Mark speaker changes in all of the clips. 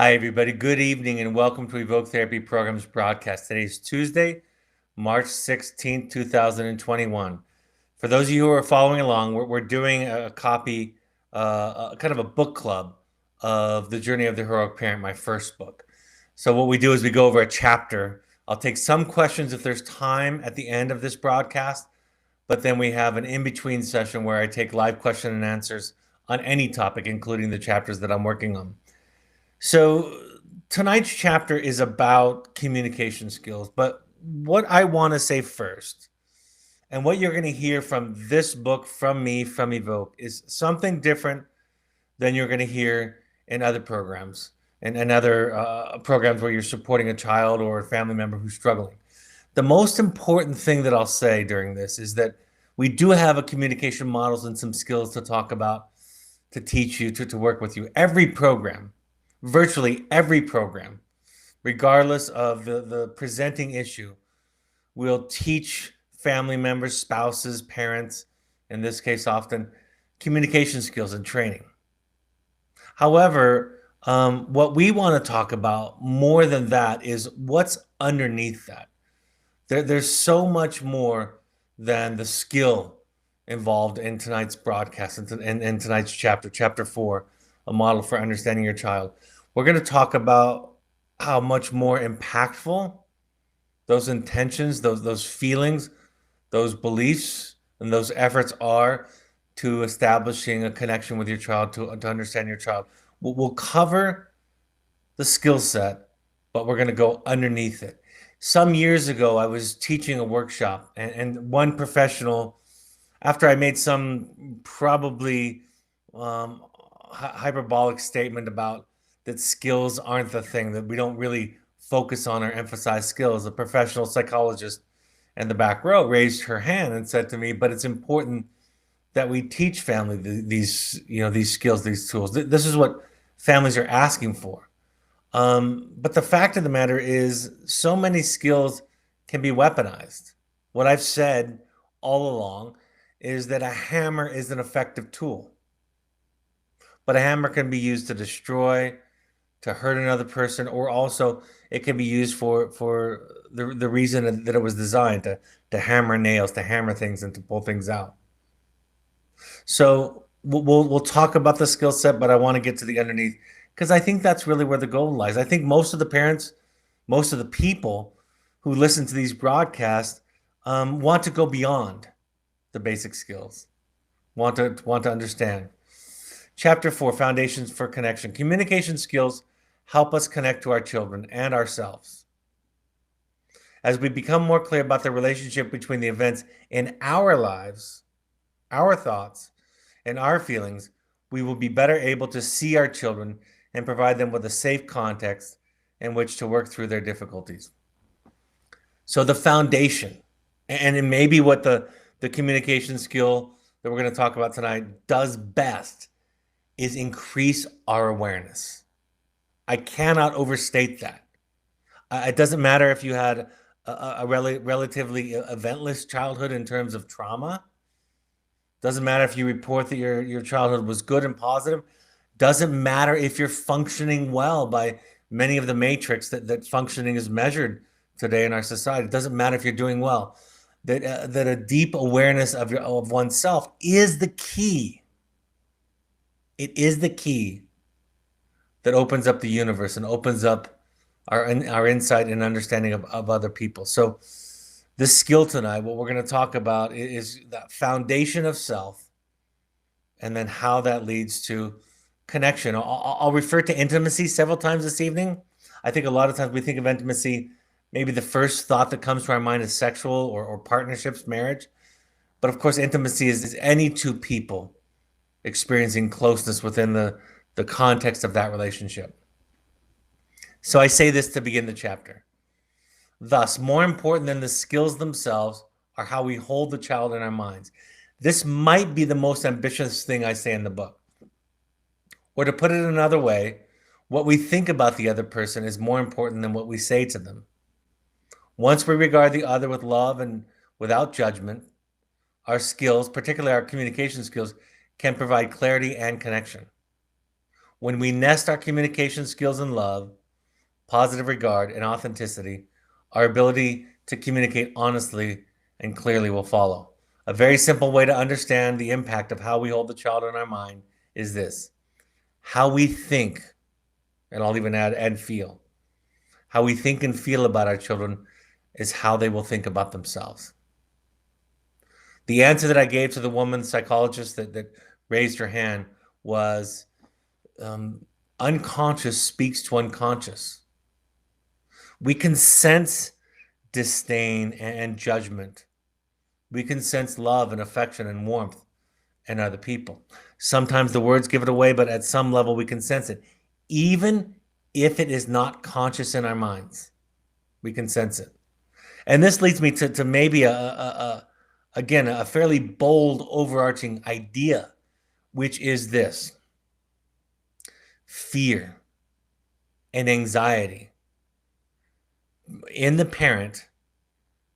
Speaker 1: Hi, everybody. Good evening and welcome to Evoke Therapy Programs broadcast. Today is Tuesday, March 16th, 2021. For those of you who are following along, we're doing a copy, kind of a book club of The Journey of the Heroic Parent, my first book. So, what we do is we go over a chapter. I'll take some questions if there's time at the end of this broadcast, but then we have an in between session where I take live question and answers on any topic, including the chapters that I'm working on. So tonight's chapter is about communication skills, but what I want to say first, and what you're going to hear from this book, from me, from Evoke, is something different than you're going to hear in other programs and other programs where you're supporting a child or a family member who's struggling. The most important thing that I'll say during this is that we do have a communication models and some skills to talk about, to teach you, to work with you. Every program, virtually every program, regardless of the presenting issue, will teach family members, spouses, parents, in this case often, communication skills and training. However, what we want to talk about more than that is what's underneath that. There's so much more than the skill involved in tonight's broadcast and tonight's chapter 4, a model for understanding your child. We're going to talk about how much more impactful those intentions, those feelings, those beliefs, and those efforts are to establishing a connection with your child, to understand your child. We'll cover the skill set, but we're going to go underneath it. Some years ago, I was teaching a workshop, and one professional, after I made some probably hyperbolic statement about that skills aren't the thing, that we don't really focus on or emphasize skills, a professional psychologist in the back row raised her hand and said to me, but it's important that we teach family these skills, these tools. This is what families are asking for. But the fact of the matter is, so many skills can be weaponized. What I've said all along is that a hammer is an effective tool, but a hammer can be used to destroy, to hurt another person, or also it can be used for the reason that it was designed to hammer nails, to hammer things, and to pull things out. So we'll talk about the skill set, but I want to get to the underneath, because I think that's really where the gold lies. I think most of the parents, most of the people who listen to these broadcasts want to go beyond the basic skills, want to understand. Chapter 4, Foundations for Connection. Communication skills help us connect to our children and ourselves. As we become more clear about the relationship between the events in our lives, our thoughts, and our feelings, we will be better able to see our children and provide them with a safe context in which to work through their difficulties. So the foundation, and it may be what the communication skill that we're going to talk about tonight does best, is increase our awareness. I cannot overstate that. It doesn't matter if you had a relatively eventless childhood in terms of trauma. Doesn't matter if you report that your childhood was good and positive. Doesn't matter if you're functioning well by many of the metrics that functioning is measured today in our society. It doesn't matter if you're doing well. That a deep awareness of oneself is the key. It is the key that opens up the universe and opens up our insight and understanding of other people. So this skill tonight, what we're going to talk about is that foundation of self, and then how that leads to connection. I'll refer to intimacy several times this evening. I think a lot of times we think of intimacy, maybe the first thought that comes to our mind is sexual or partnerships, marriage. But of course, intimacy is any two people experiencing closeness within the context of that relationship. So I say this to begin the chapter. Thus, more important than the skills themselves are how we hold the child in our minds. This might be the most ambitious thing I say in the book. Or to put it another way, what we think about the other person is more important than what we say to them. Once we regard the other with love and without judgment, our skills, particularly our communication skills, can provide clarity and connection. When we nest our communication skills in love, positive regard, and authenticity, our ability to communicate honestly and clearly will follow. A very simple way to understand the impact of how we hold the child in our mind is this: how we think, and I'll even add and feel. How we think and feel about our children is how they will think about themselves. The answer that I gave to the woman psychologist that raised her hand was unconscious speaks to unconscious. We can sense disdain and judgment. We can sense love and affection and warmth in other people. Sometimes the words give it away, but at some level we can sense it. Even if it is not conscious in our minds, we can sense it. And this leads me to maybe again, a fairly bold, overarching idea, which is this: fear and anxiety in the parent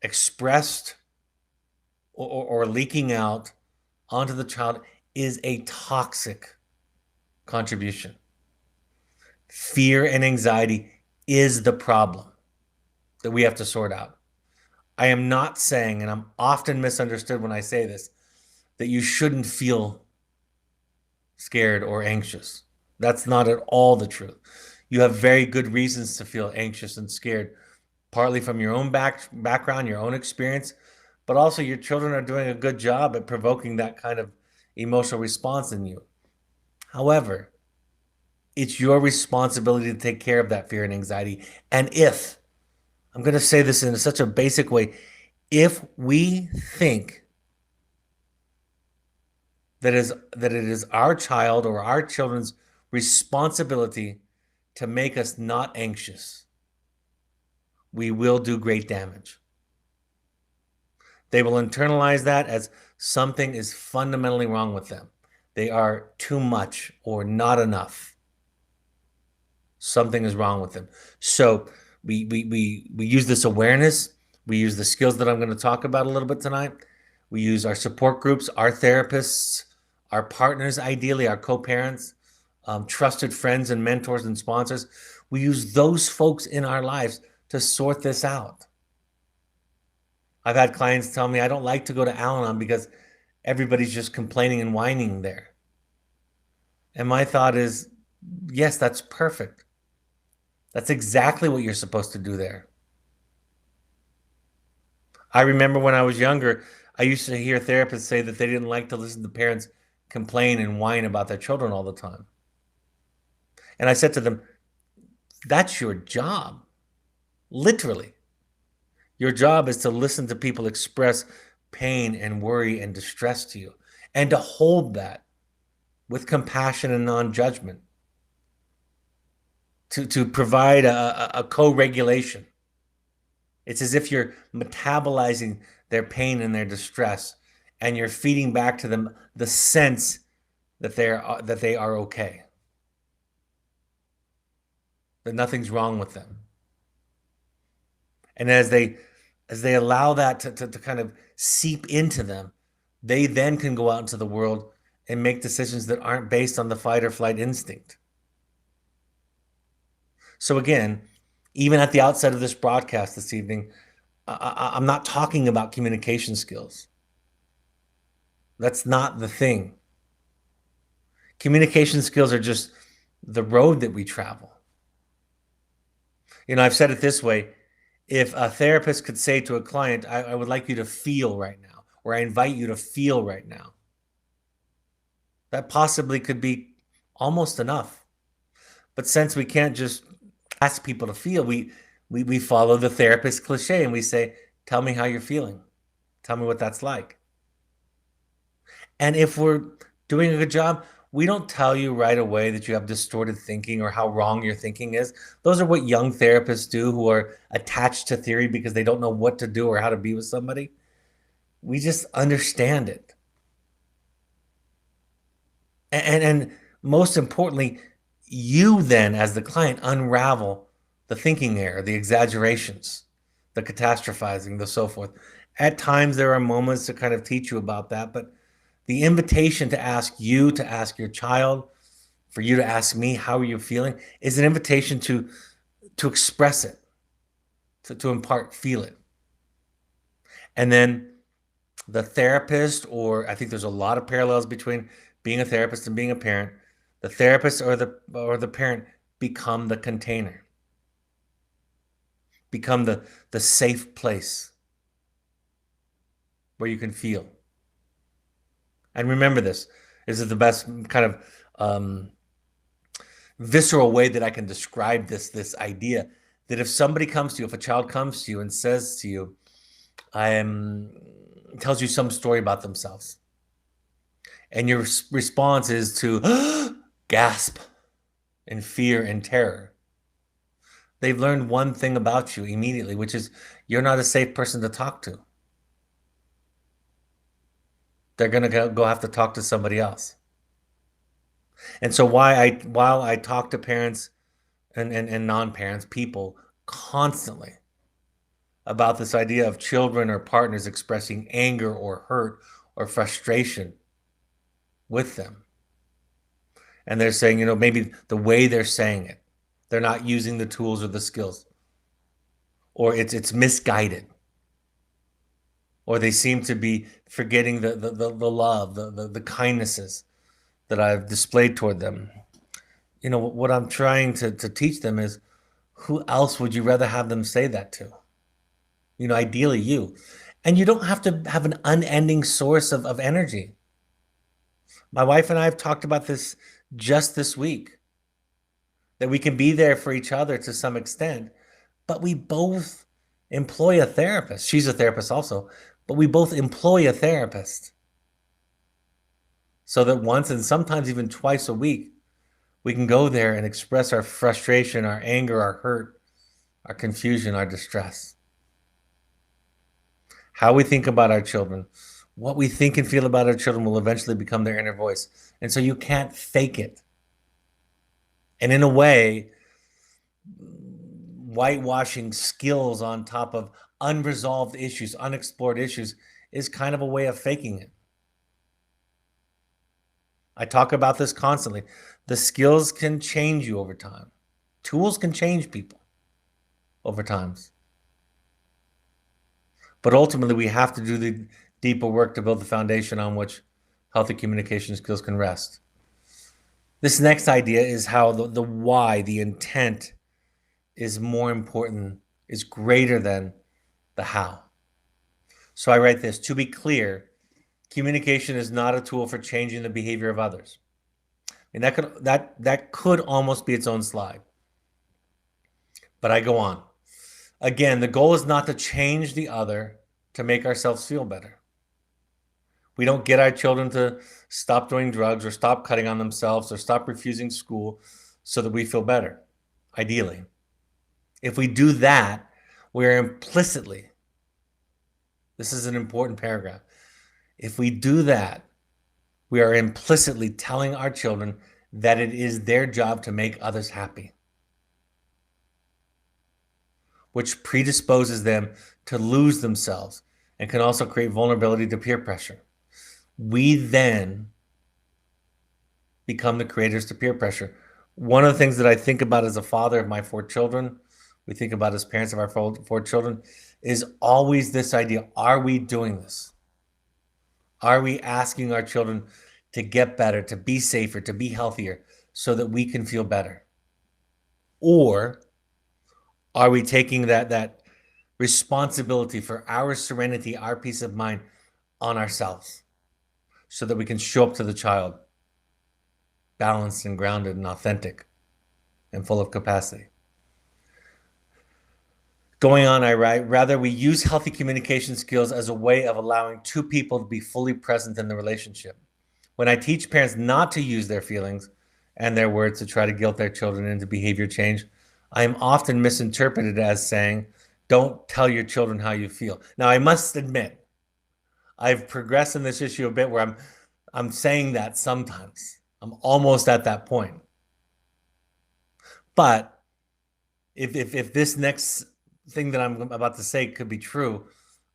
Speaker 1: expressed or leaking out onto the child is a toxic contribution. Fear and anxiety is the problem that we have to sort out. I am not saying, and I'm often misunderstood when I say this, that you shouldn't feel scared or anxious. That's not at all the truth. You have very good reasons to feel anxious and scared, partly from your own background, your own experience, but also your children are doing a good job at provoking that kind of emotional response in you. However, it's your responsibility to take care of that fear and anxiety. And if, I'm going to say this in such a basic way, if we think that it is our child or our children's responsibility to make us not anxious, we will do great damage. They will internalize that as something is fundamentally wrong with them. They are too much or not enough. Something is wrong with them. So we use this awareness. We use the skills that I'm going to talk about a little bit tonight. We use our support groups, our therapists, our partners, ideally our co-parents, trusted friends and mentors and sponsors. We use those folks in our lives to sort this out. I've had clients tell me, I don't like to go to Al-Anon because everybody's just complaining and whining there. And my thought is, yes, that's perfect. That's exactly what you're supposed to do there. I remember when I was younger, I used to hear therapists say that they didn't like to listen to parents complain and whine about their children all the time. And I said to them, that's your job. Literally. Your job is to listen to people express pain and worry and distress to you, and to hold that with compassion and non-judgment, to provide a co-regulation. It's as if you're metabolizing their pain and their distress, and you're feeding back to them the sense that they are okay, that nothing's wrong with them. And as they allow that to kind of seep into them, they then can go out into the world and make decisions that aren't based on the fight or flight instinct. So again, even at the outset of this broadcast this evening, I'm not talking about communication skills. That's not the thing. Communication skills are just the road that we travel. You know, I've said it this way: if a therapist could say to a client, I would like you to feel right now, or I invite you to feel right now, that possibly could be almost enough. But since we can't just ask people to feel, we follow the therapist cliche and we say, tell me how you're feeling. Tell me what that's like. And if we're doing a good job, we don't tell you right away that you have distorted thinking or how wrong your thinking is. Those are what young therapists do who are attached to theory because they don't know what to do or how to be with somebody. We just understand it. And most importantly, you then, as the client, unravel the thinking error, the exaggerations, the catastrophizing, the so forth. At times, there are moments to kind of teach you about that, but the invitation to ask you, to ask your child for you to ask me how are you feeling is an invitation to express it, to impart, feel it. And then the therapist, or I think there's a lot of parallels between being a therapist and being a parent. The therapist or the parent become the container, become the safe place where you can feel. And remember this. This is the best kind of visceral way that I can describe this idea that if somebody comes to you, if a child comes to you and says to you, I am tells you some story about themselves, and your response is to gasp in fear and terror, they've learned one thing about you immediately, which is you're not a safe person to talk to. They're going to go have to talk to somebody else. And so while I talk to parents and non-parents, people constantly about this idea of children or partners expressing anger or hurt or frustration with them. And they're saying, maybe the way they're saying it, they're not using the tools or the skills, or it's misguided, or they seem to be forgetting the love, the kindnesses that I've displayed toward them. What I'm trying to teach them is, who else would you rather have them say that to? Ideally you. And you don't have to have an unending source of energy. My wife and I have talked about this just this week, that we can be there for each other to some extent, but we both employ a therapist. She's a therapist also, but we both employ a therapist so that once and sometimes even twice a week, we can go there and express our frustration, our anger, our hurt, our confusion, our distress. How we think about our children, what we think and feel about our children will eventually become their inner voice. And so you can't fake it. And in a way, whitewashing skills on top of unresolved issues, unexplored issues, is kind of a way of faking it. I talk about this constantly. The skills can change you over time. Tools can change people over time. But ultimately, we have to do the deeper work to build the foundation on which healthy communication skills can rest. This next idea is how the why, the intent, is more important, is greater than the how. So I write this: to be clear, communication is not a tool for changing the behavior of others. And that could almost be its own slide. But I go on. Again, the goal is not to change the other to make ourselves feel better. We don't get our children to stop doing drugs or stop cutting on themselves or stop refusing school so that we feel better, ideally. If we do that, we're implicitly, this is an important paragraph, if we do that, we are implicitly telling our children that it is their job to make others happy, which predisposes them to lose themselves and can also create vulnerability to peer pressure. We then become the creators to peer pressure. One of the things that I think about as a father of my 4 children, we think about as parents of our 4 children, is always this idea: are we doing this? Are we asking our children to get better, to be safer, to be healthier, so that we can feel better? Or are we taking that responsibility for our serenity, our peace of mind on ourselves so that we can show up to the child balanced and grounded and authentic and full of capacity? Going on, I write, rather, we use healthy communication skills as a way of allowing 2 people to be fully present in the relationship. When I teach parents not to use their feelings and their words to try to guilt their children into behavior change, I am often misinterpreted as saying, don't tell your children how you feel. Now, I must admit, I've progressed in this issue a bit where I'm saying that sometimes. I'm almost at that point. But if this next thing that I'm about to say could be true,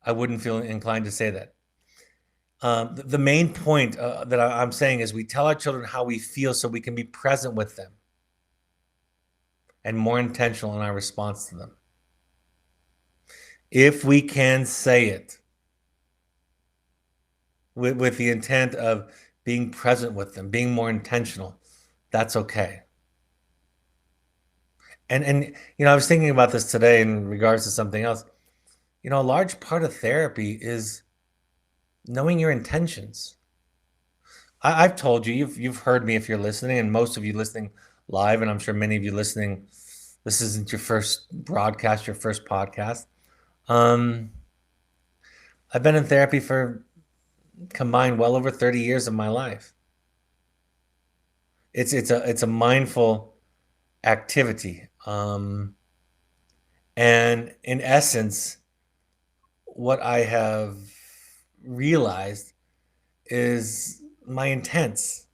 Speaker 1: I wouldn't feel inclined to say that. The main point that I'm saying is we tell our children how we feel so we can be present with them and more intentional in our response to them. If we can say it with the intent of being present with them, being more intentional, that's okay. And I was thinking about this today in regards to something else. A large part of therapy is knowing your intentions. I've told you, you've heard me if you're listening, and most of you listening live, and I'm sure many of you listening, this isn't your first broadcast, your first podcast. I've been in therapy for combined well over 30 years of my life. It's a mindful activity. And in essence, what I have realized is my intentions,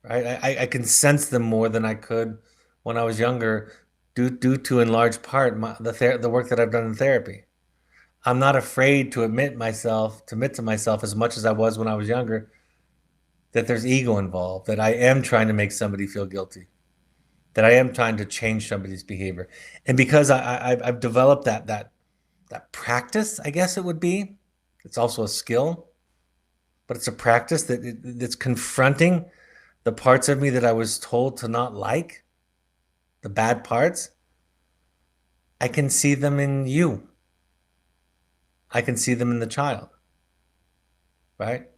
Speaker 1: right? I can sense them more than I could when I was younger, due to in large part the work that I've done in therapy. I'm not afraid to admit to myself as much as I was when I was younger that there's ego involved, that I am trying to make somebody feel guilty, that I am trying to change somebody's behavior, and because I've developed that practice, I guess it would be. It's also a skill, but it's a practice that's confronting the parts of me that I was told to not like, the bad parts. I can see them in you. I can see them in the child, right?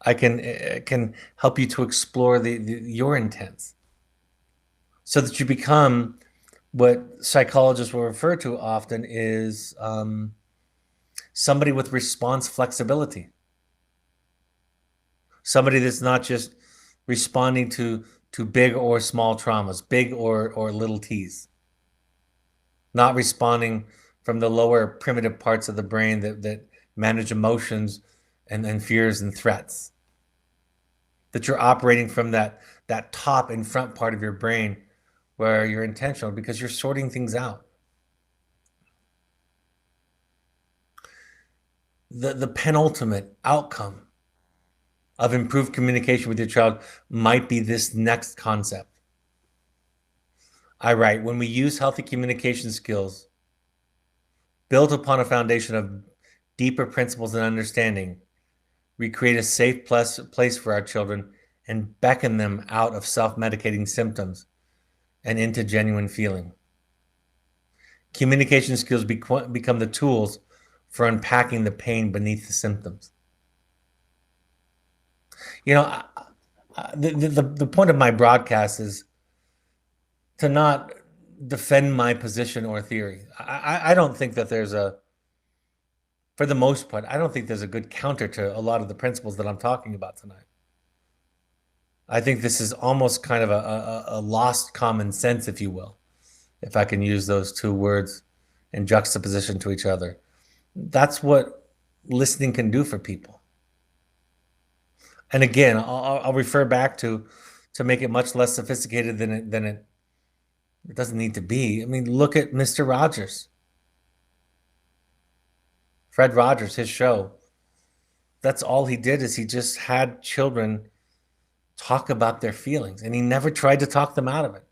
Speaker 1: I can help you to explore your intents so that you become what psychologists will refer to often is somebody with response flexibility. Somebody that's not just responding to big or small traumas, big or little T's. Not responding from the lower primitive parts of the brain that manage emotions and fears and threats. That you're operating from that top and front part of your brain where you're intentional because you're sorting things out. The penultimate outcome of improved communication with your child might be this next concept. I write, when we use healthy communication skills built upon a foundation of deeper principles and understanding, we create a safe place for our children and beckon them out of self-medicating symptoms and into genuine feeling. Communication skills become the tools for unpacking the pain beneath the symptoms. The point of my broadcast is to not defend my position or theory. I don't think that for the most part, I don't think there's a good counter to a lot of the principles that I'm talking about tonight. I think this is almost kind of a lost common sense, if you will, if I can use those two words in juxtaposition to each other. That's what listening can do for people. And again, I'll refer back to make it much less sophisticated than it doesn't need to be. I mean, look at Mr. Rogers. Fred Rogers, his show. That's all he did is he just had children talk about their feelings, and he never tried to talk them out of it.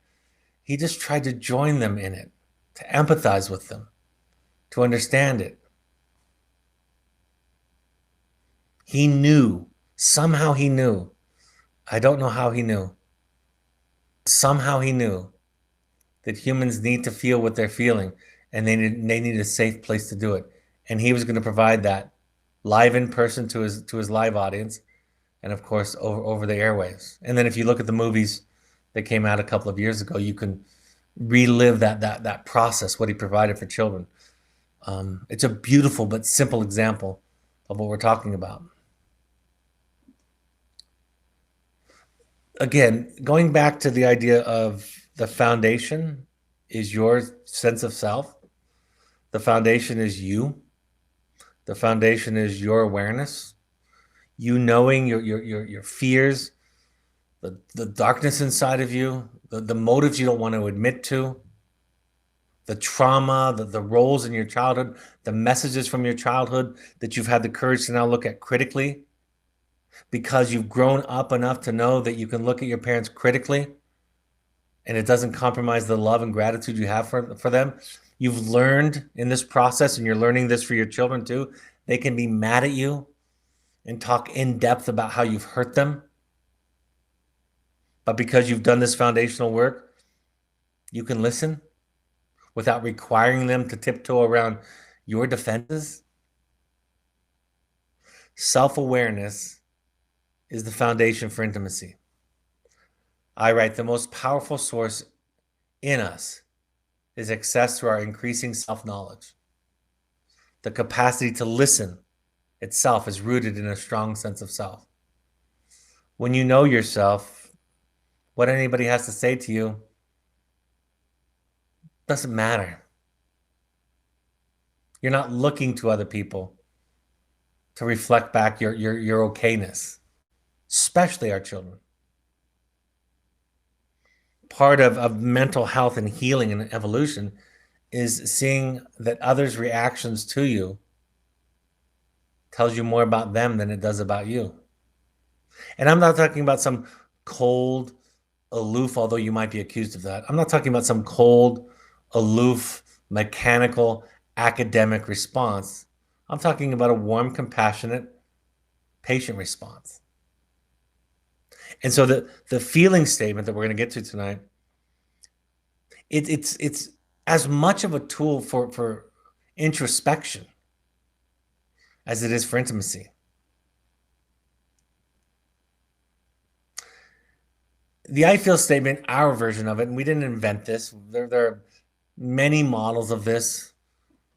Speaker 1: He just tried to join them in it, to empathize with them, to understand it. He knew, somehow he knew, I don't know how he knew, somehow he knew that humans need to feel what they're feeling, and they need a safe place to do it. And he was going to provide that live in person to his live audience, and of course over the airwaves. And then if you look at the movies that came out a couple of years ago, you can relive that process, what he provided for children. It's a beautiful but simple example of what we're talking about. Again, going back to the idea of the foundation is your sense of self. The foundation is you. The foundation is your awareness. You knowing your fears, the darkness inside of you, the motives you don't want to admit to, the trauma, the roles in your childhood, the messages from your childhood that you've had the courage to now look at critically because you've grown up enough to know that you can look at your parents critically and it doesn't compromise the love and gratitude you have for them. You've learned in this process, and you're learning this for your children too. They can be mad at you and talk in depth about how you've hurt them. But because you've done this foundational work, you can listen without requiring them to tiptoe around your defenses. Self-awareness is the foundation for intimacy. I write, the most powerful source in us is access to our increasing self-knowledge. The capacity to listen itself is rooted in a strong sense of self. When you know yourself, what anybody has to say to you doesn't matter. You're not looking to other people to reflect back your okayness, especially our children. Part of mental health and healing and evolution is seeing that others' reactions to you tells you more about them than it does about you. And I'm not talking about some cold, aloof, although you might be accused of that. I'm not talking about some cold, aloof, mechanical, academic response. I'm talking about a warm, compassionate, patient response. And so the feeling statement that we're going to get to tonight, it's as much of a tool for introspection as it is for intimacy. The I feel statement, our version of it, and we didn't invent this. There are many models of this.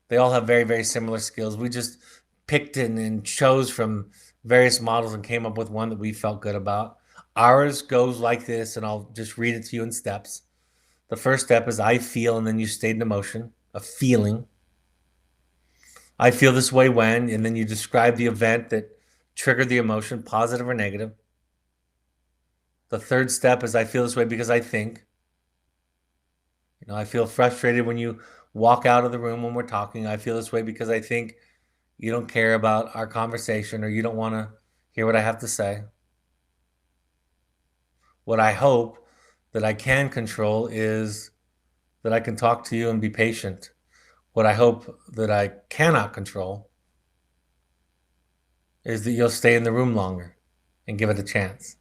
Speaker 1: They all have very, very similar skills. We just picked and chose from various models and came up with one that we felt good about. Ours goes like this, and I'll just read it to you in steps. The first step is I feel, and then you state an emotion, a feeling. I feel this way when, and then you describe the event that triggered the emotion, positive or negative. The third step is I feel this way because I think. I feel frustrated when you walk out of the room when we're talking. I feel this way because I think you don't care about our conversation or you don't want to hear what I have to say. What I hope that I can control is that I can talk to you and be patient. What I hope that I cannot control is that you'll stay in the room longer and give it a chance.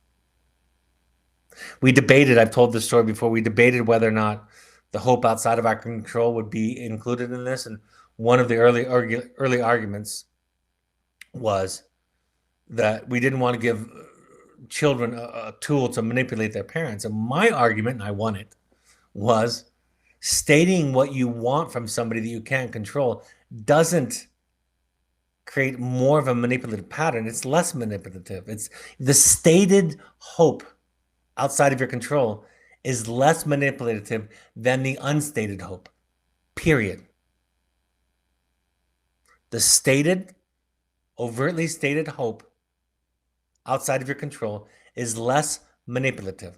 Speaker 1: We debated, I've told this story before, we debated whether or not the hope outside of our control would be included in this. And one of the early arguments was that we didn't want to give children a tool to manipulate their parents. And my argument, and I won it, was stating what you want from somebody that you can't control doesn't create more of a manipulative pattern. It's less manipulative. It's the stated hope outside of your control is less manipulative than the unstated hope, period. The stated, overtly stated hope outside of your control is less manipulative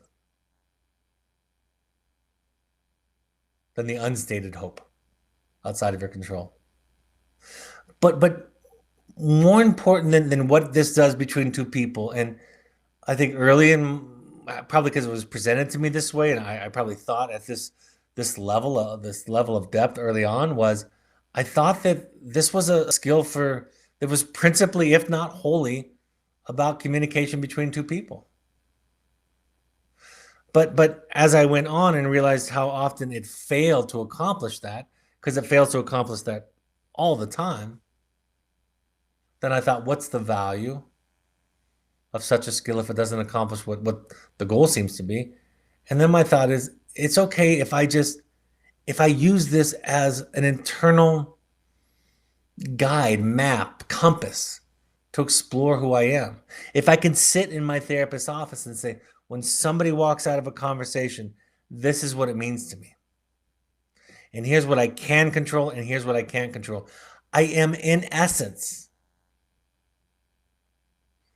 Speaker 1: than the unstated hope outside of your control. But more important than what this does between two people, and I think early in, probably because it was presented to me this way, and I probably thought at this level of depth early on, was I thought that this was a skill that was principally, if not wholly, about communication between two people. But as I went on and realized how often it failed to accomplish that, because it fails to accomplish that all the time, then I thought, what's the value of such a skill if it doesn't accomplish what the goal seems to be? And then my thought is, it's okay if I use this as an internal guide, map, compass to explore who I am. If I can sit in my therapist's office and say, when somebody walks out of a conversation, this is what it means to me. And here's what I can control, and here's what I can't control. I am, in essence,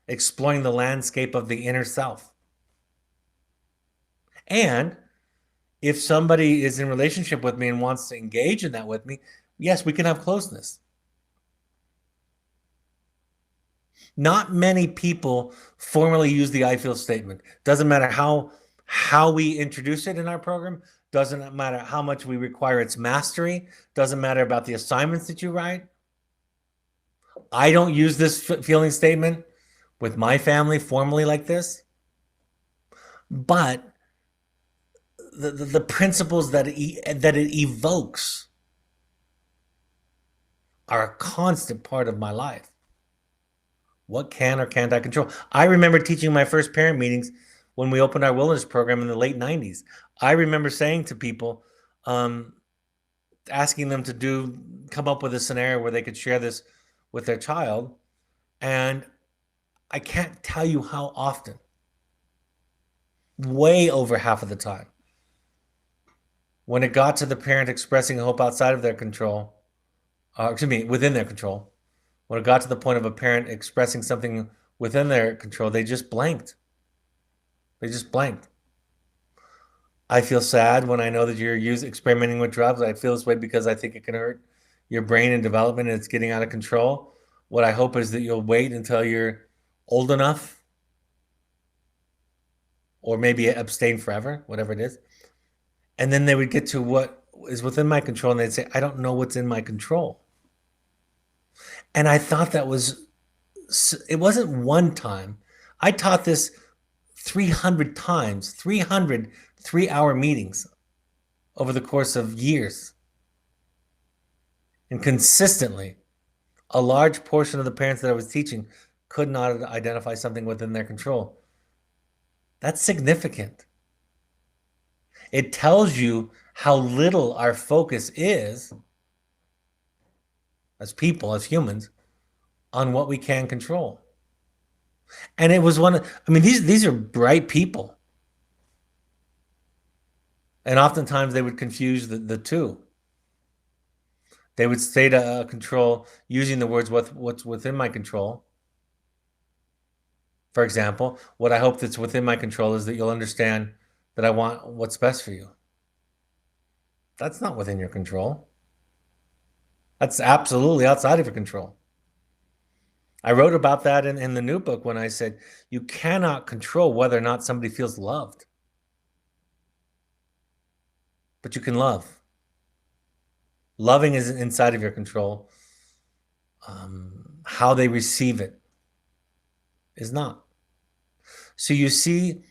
Speaker 1: exploring the landscape of the inner self. And If somebody is in relationship with me and wants to engage in that with me, yes, we can have closeness. Not many people formally use the I feel statement. Doesn't matter how we introduce it in our program, doesn't matter how much we require its mastery, doesn't matter about the assignments that you write. I don't use this feeling statement with my family formally like this, but the principles that it evokes are a constant part of my life. What can or can't I control? I remember teaching my first parent meetings when we opened our wilderness program in the late 90s. I remember saying to people, um, asking them to come up with a scenario where they could share this with their child. And I can't tell you how often, way over half of the time, when it got to the parent expressing hope outside of their control, excuse me, within their control, when it got to the point of a parent expressing something within their control, they just blanked. They just blanked. I feel sad when I know that you're experimenting with drugs. I feel this way because I think it can hurt your brain and development and it's getting out of control. What I hope is that you'll wait until you're old enough or maybe abstain forever, whatever it is. And then they would get to what is within my control and they'd say, I don't know what's in my control. And I thought it wasn't one time. I taught this 300 times, 300 3-hour meetings over the course of years. And consistently, a large portion of the parents that I was teaching could not identify something within their control. That's significant. It tells you how little our focus is as people, as humans, on what we can control. And it was these are bright people. And oftentimes they would confuse the two. They would say to control using the words what's within my control. For example, what I hope that's within my control is that you'll understand that I want what's best for you. That's not within your control. That's absolutely outside of your control. I wrote about that in the new book when I said you cannot control whether or not somebody feels loved, but you can love. Loving is inside of your control. How they receive it is not. So you see,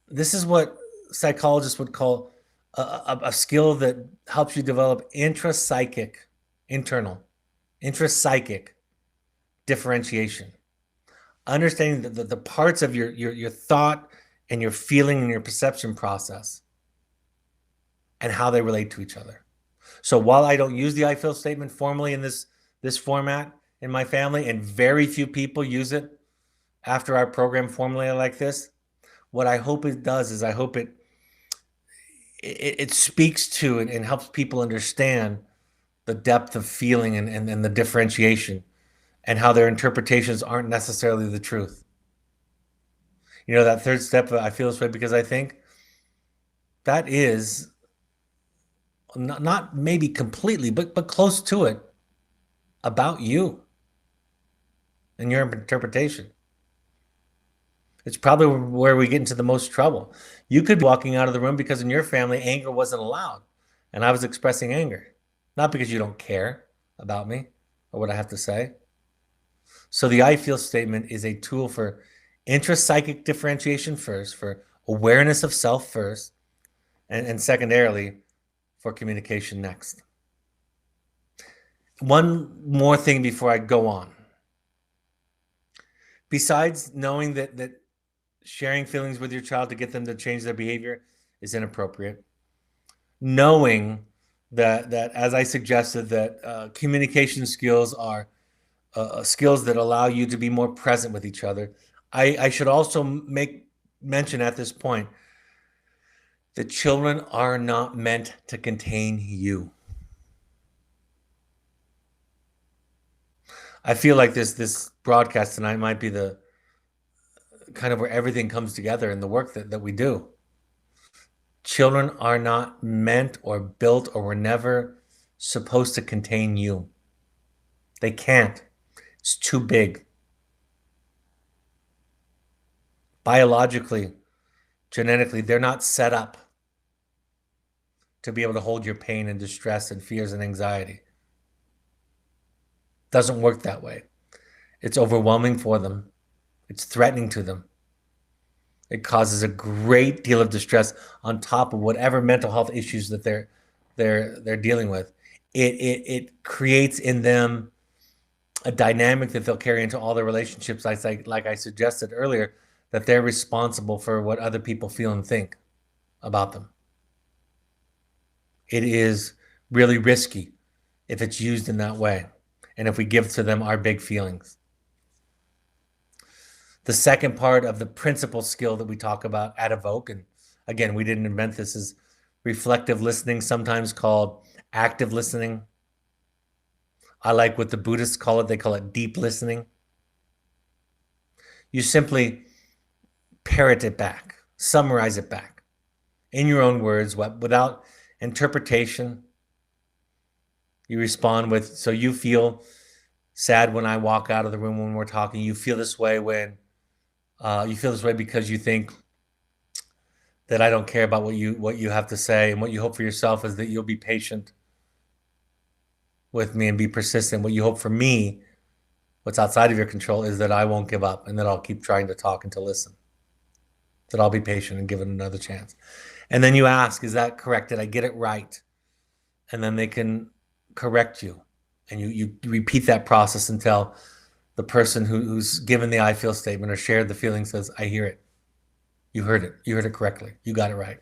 Speaker 1: this is what psychologists would call a skill that helps you develop intrapsychic differentiation. Understanding the parts of your thought and your feeling and your perception process and how they relate to each other. So while I don't use the I feel statement formally in this format in my family, and very few people use it after our program formally like this, what I hope it does is I hope it speaks to and helps people understand the depth of feeling and the differentiation and how their interpretations aren't necessarily the truth. You know, that third step, I feel this way because I think, that is not maybe completely, but close to it, about you and your interpretation. It's probably where we get into the most trouble. You could be walking out of the room because in your family, anger wasn't allowed. And I was expressing anger. Not because you don't care about me or what I have to say. So the I feel statement is a tool for intrapsychic differentiation first, for awareness of self first, and secondarily, for communication next. One more thing before I go on. Besides knowing that sharing feelings with your child to get them to change their behavior is inappropriate, knowing that as I suggested, that communication skills are skills that allow you to be more present with each other, I should also make mention at this point that children are not meant to contain you. I feel like this broadcast tonight might be the kind of where everything comes together in the work that we do. Children are not meant or built or were never supposed to contain you. They can't. It's too big. Biologically, genetically, they're not set up to be able to hold your pain and distress and fears and anxiety. Doesn't work that way. It's overwhelming for them. It's threatening to them. It causes a great deal of distress on top of whatever mental health issues that they're dealing with. It creates in them a dynamic that they'll carry into all their relationships. Like I suggested earlier, that they're responsible for what other people feel and think about them. It is really risky if it's used in that way, and if we give to them our big feelings. The second part of the principal skill that we talk about at Evoke, and again, we didn't invent this, is reflective listening, sometimes called active listening. I like what the Buddhists call it. They call it deep listening. You simply parrot it back, summarize it back in your own words, without interpretation. You respond with, so you feel sad when I walk out of the room when we're talking. You feel this way when you feel this way because you think that I don't care about what you have to say, and what you hope for yourself is that you'll be patient with me and be persistent. What you hope for me, what's outside of your control, is that I won't give up and that I'll keep trying to talk and to listen, that I'll be patient and give it another chance. And then you ask, is that correct? Did I get it right? And then they can correct you. And you repeat that process until the person who's given the I feel statement or shared the feeling says, I hear it. You heard it. You heard it correctly. You got it right.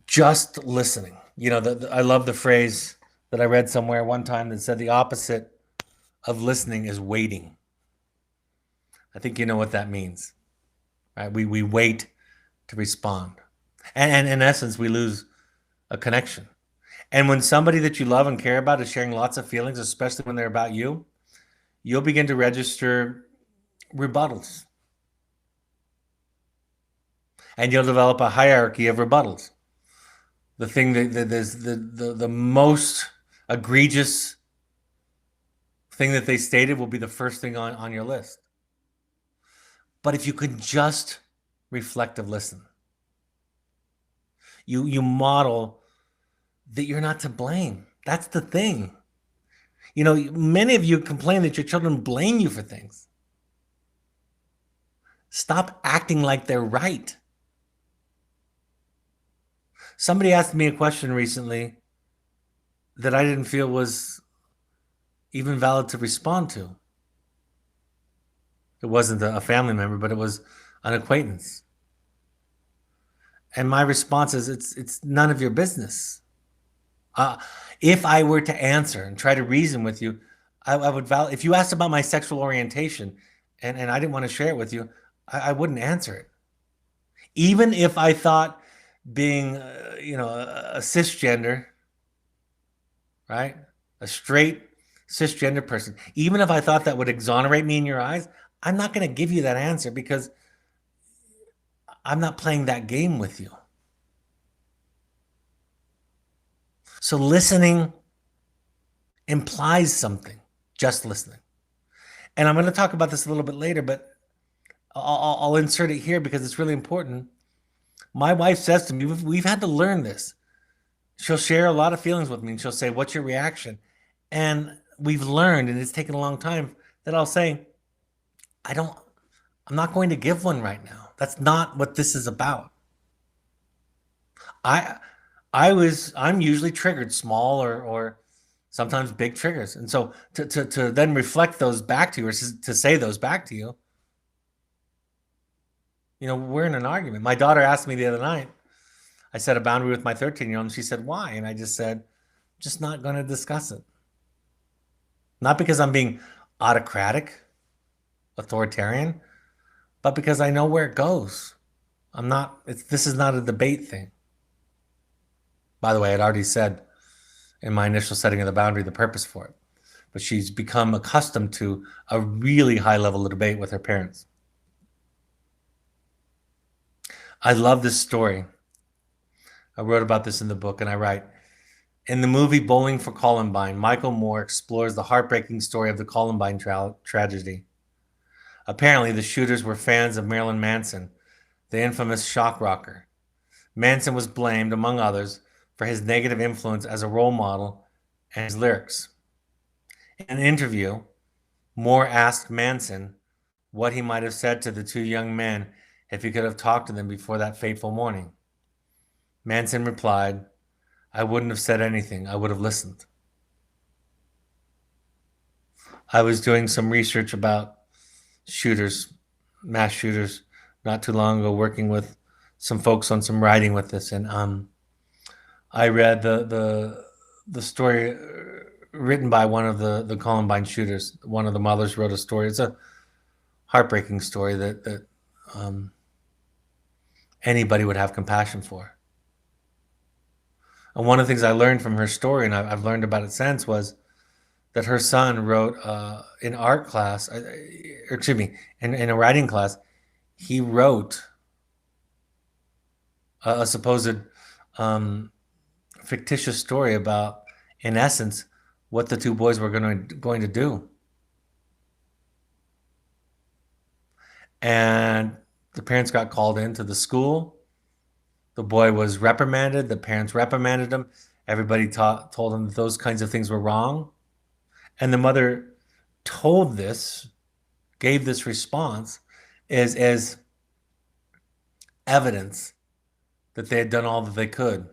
Speaker 1: Just listening. You know, I love the phrase that I read somewhere one time that said the opposite of listening is waiting. I think you know what that means, right? We wait to respond. And in essence, we lose a connection. And when somebody that you love and care about is sharing lots of feelings, especially when they're about you, you'll begin to register rebuttals. And you'll develop a hierarchy of rebuttals. The thing that is the most egregious thing that they stated will be the first thing on your list. But if you could just reflective listen, you model that you're not to blame. That's the thing. You know, many of you complain that your children blame you for things. Stop acting like they're right. Somebody asked me a question recently that I didn't feel was even valid to respond to. It wasn't a family member, but it was an acquaintance. And my response is, it's none of your business. If I were to answer and try to reason with you, I would validate. If you asked about my sexual orientation and I didn't want to share it with you, I wouldn't answer it. Even if I thought being, a cisgender, right? A straight cisgender person, even if I thought that would exonerate me in your eyes, I'm not going to give you that answer because I'm not playing that game with you. So listening implies something, just listening. And I'm going to talk about this a little bit later, but I'll insert it here because it's really important. My wife says to me, we've had to learn this. She'll share a lot of feelings with me and she'll say, what's your reaction? And we've learned, and it's taken a long time, that I'll say, I'm not going to give one right now. That's not what this is about. I'm usually triggered, small or sometimes big triggers. And so to then reflect those back to you, or to say those back to you, we're in an argument. My daughter asked me the other night, I set a boundary with my 13-year-old, and she said, why? And I just said, just not going to discuss it. Not because I'm being autocratic, authoritarian, but because I know where it goes. This is not a debate thing. By the way, I'd already said in my initial setting of the boundary the purpose for it. But she's become accustomed to a really high level of debate with her parents. I love this story. I wrote about this in the book, and I write, in the movie Bowling for Columbine, Michael Moore explores the heartbreaking story of the Columbine tragedy. Apparently, the shooters were fans of Marilyn Manson, the infamous shock rocker. Manson was blamed, among others, for his negative influence as a role model and his lyrics. In an interview, Moore asked Manson what he might have said to the two young men if he could have talked to them before that fateful morning. Manson replied, I wouldn't have said anything. I would have listened. I was doing some research about shooters, mass shooters, not too long ago, working with some folks on some writing with this, and I read the story written by one of the Columbine shooters. One of the mothers wrote a story. It's a heartbreaking story that anybody would have compassion for. And one of the things I learned from her story, and I've learned about it since, was that her son wrote in art class, or excuse me, in a writing class, he wrote a supposed fictitious story about, in essence, what the two boys were going to do. And the parents got called into the school. The boy was reprimanded. The parents reprimanded him. Everybody told him that those kinds of things were wrong. And the mother gave this response as evidence that they had done all that they could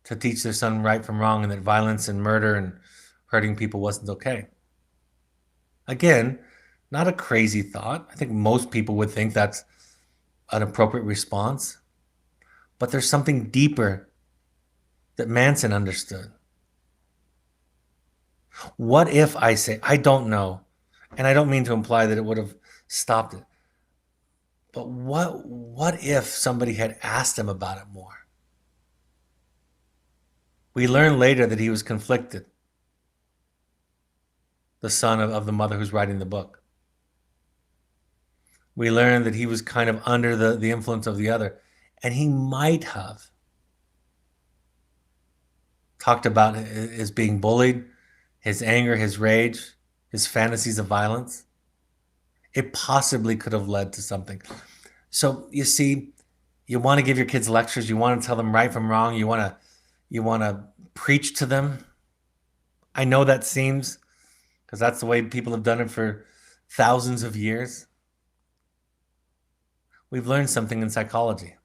Speaker 1: to teach their son right from wrong, and that violence and murder and hurting people wasn't okay. Again, not a crazy thought. I think most people would think that's an appropriate response. But there's something deeper that Manson understood. What if I say, I don't know, and I don't mean to imply that it would have stopped it, but what if somebody had asked him about it more? We learned later that he was conflicted, the son of the mother who's writing the book. We learned that he was kind of under the influence of the other, and he might have talked about his being bullied, his anger, his rage, his fantasies of violence. It possibly could have led to something. So you see, you want to give your kids lectures, you want to tell them right from wrong, you want to preach to them. I know that seems, because that's the way people have done it for thousands of years. We've learned something in psychology,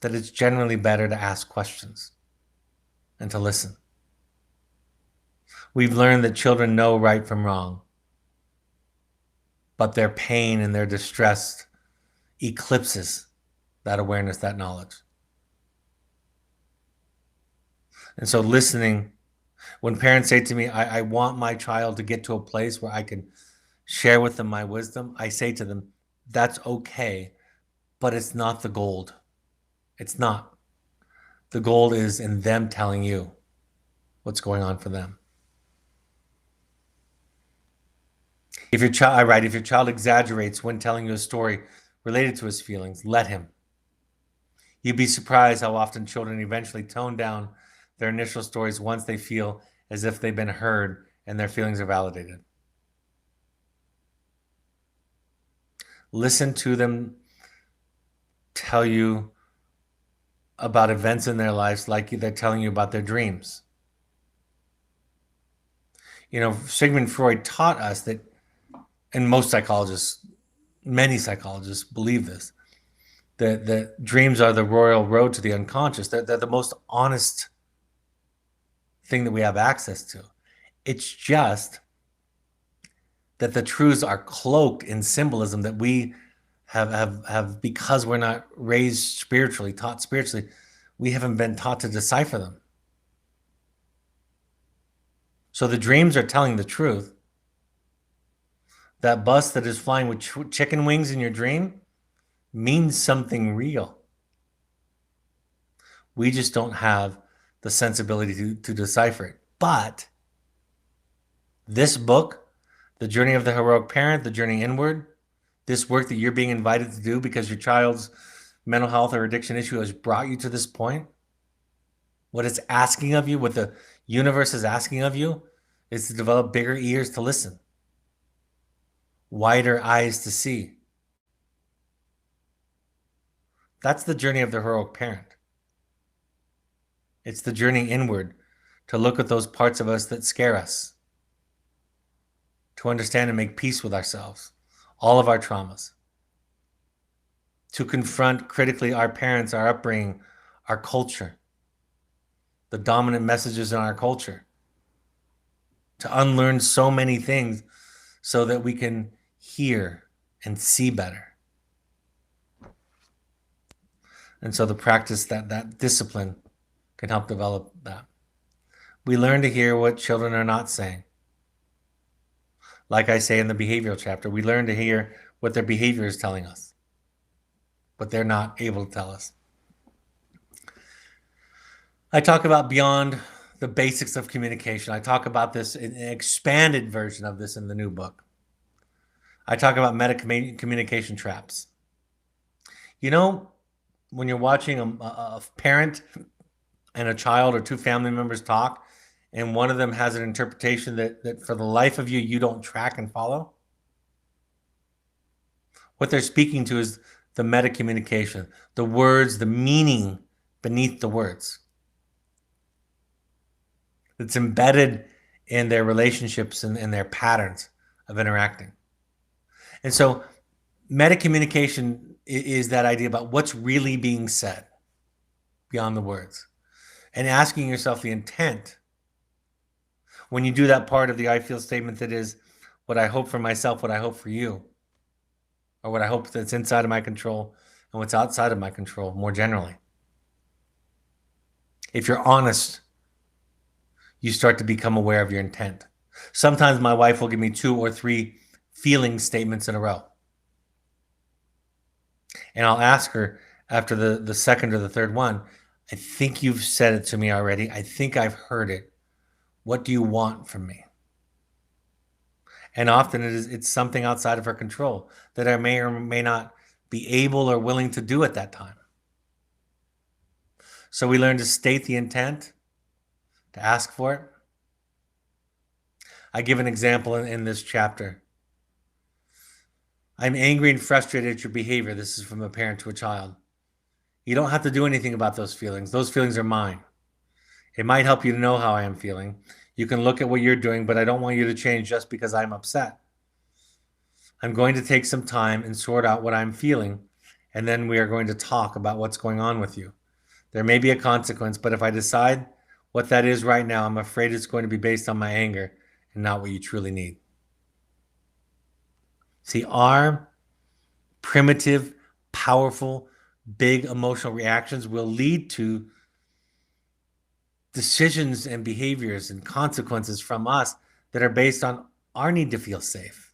Speaker 1: that it's generally better to ask questions and to listen. We've learned that children know right from wrong, but their pain and their distress eclipses that awareness, that knowledge. And so listening, when parents say to me, I want my child to get to a place where I can share with them my wisdom, I say to them, that's okay, but it's not the gold. It's not. The gold is in them telling you what's going on for them. If your child exaggerates when telling you a story related to his feelings, let him. You'd be surprised how often children eventually tone down their initial stories once they feel as if they've been heard and their feelings are validated. Listen to them tell you about events in their lives like they're telling you about their dreams. You know, Sigmund Freud taught us that, and many psychologists believe this, that dreams are the royal road to the unconscious. They're the most honest thing that we have access to. It's just that the truths are cloaked in symbolism that we have because we're not raised spiritually, taught spiritually, we haven't been taught to decipher them. So the dreams are telling the truth. That bus that is flying with chicken wings in your dream means something real. We just don't have the sensibility to decipher it. But this book, The Journey of the Heroic Parent, The Journey Inward, this work that you're being invited to do because your child's mental health or addiction issue has brought you to this point, what it's asking of you, what the universe is asking of you, is to develop bigger ears to listen, wider eyes to see. That's the journey of the heroic parent. It's the journey inward to look at those parts of us that scare us, to understand and make peace with ourselves, all of our traumas, to confront critically our parents, our upbringing, our culture, the dominant messages in our culture, to unlearn so many things so that we can hear and see better. And so the practice, that discipline can help develop that. We learn to hear what children are not saying. Like I say in the behavioral chapter, we learn to hear what their behavior is telling us, but they're not able to tell us. I talk about beyond the basics of communication. I talk about this in an expanded version of this in the new book. I talk about meta communication traps. You know, when you're watching a parent and a child or two family members talk, and one of them has an interpretation that for the life of you, you don't track and follow, what they're speaking to is the meta communication, the words, the meaning beneath the words. It's embedded in their relationships and in their patterns of interacting. And so meta communication is that idea about what's really being said beyond the words, and asking yourself the intent when you do that part of the I feel statement that is what I hope for myself, what I hope for you, or what I hope that's inside of my control and what's outside of my control more generally. If you're honest, you start to become aware of your intent. Sometimes my wife will give me 2 or 3 feeling statements in a row. And I'll ask her after the second or the third one, I think you've said it to me already. I think I've heard it. What do you want from me? And often it's something outside of her control that I may or may not be able or willing to do at that time. So we learn to state the intent, to ask for it. I give an example in this chapter. I'm angry and frustrated at your behavior. This is from a parent to a child. You don't have to do anything about those feelings. Those feelings are mine. It might help you to know how I am feeling. You can look at what you're doing, but I don't want you to change just because I'm upset. I'm going to take some time and sort out what I'm feeling, and then we are going to talk about what's going on with you. There may be a consequence, but if I decide what that is right now, I'm afraid it's going to be based on my anger and not what you truly need. See, our primitive, powerful, big emotional reactions will lead to decisions and behaviors and consequences from us that are based on our need to feel safe,